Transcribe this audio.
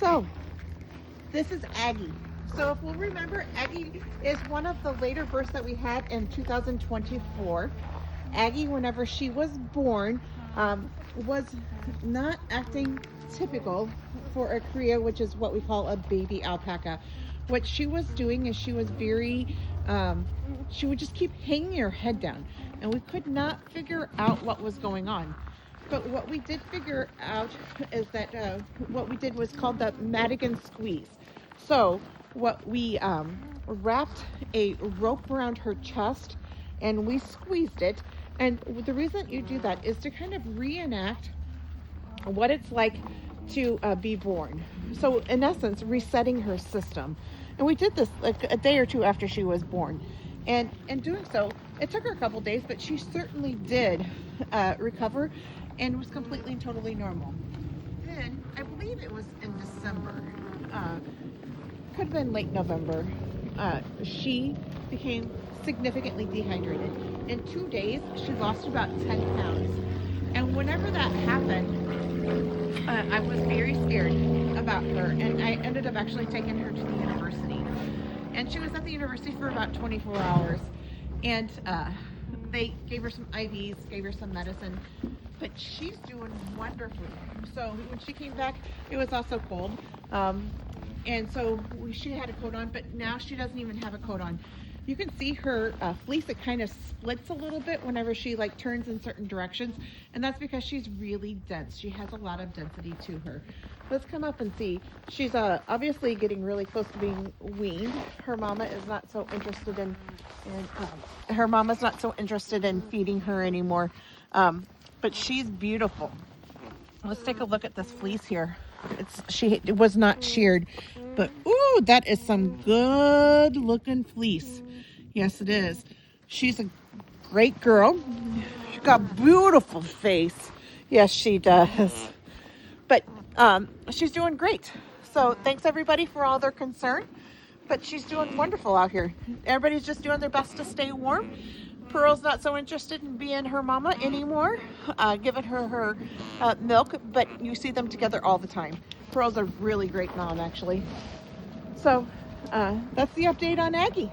So this is Aggie. So if we'll remember, Aggie is one of the later births that we had in 2024. Aggie, whenever she was born, was not acting typical for a cria, which is what we call a baby alpaca. What she was doing is she was very, she would just keep hanging her head down, and we could not figure out what was going on. But what we did figure out is that what we did was called the Madigan squeeze. So what we wrapped a rope around her chest and we squeezed it. And the reason you do that is to kind of reenact what it's like to be born. So in essence, resetting her system. And we did this like a day or two after she was born. And in doing so, it took her a couple days, but she certainly did recover and was completely and totally normal. Then, I believe it was in December, could have been late November, she became significantly dehydrated. In 2 days, she lost about 10 pounds. And whenever that happened, I was very scared about her, and I ended up actually taking her to the university. And she was at the university for about 24 hours, and they gave her some IVs, gave her some medicine, but she's doing wonderfully. So when she came back, it was also cold, and so she had a coat on, but now she doesn't even have a coat on. You can see her fleece, it kind of splits a little bit whenever she like turns in certain directions, and that's because she's really dense. She has a lot of density to her. Let's come up and see. She's obviously getting really close to being weaned. Her mama is not so interested in her mama's not so interested in feeding her anymore. But she's beautiful. Let's take a look at this fleece here. It was not sheared, but ooh, that is some good looking fleece. Yes, it is. She's a great girl. She's got a beautiful face. Yes, she does. But she's doing great. So thanks everybody for all their concern. But she's doing wonderful out here. Everybody's just doing their best to stay warm. Pearl's not so interested in being her mama anymore, giving her milk, but you see them together all the time. Pearl's a really great mom, actually. So that's the update on Aggie.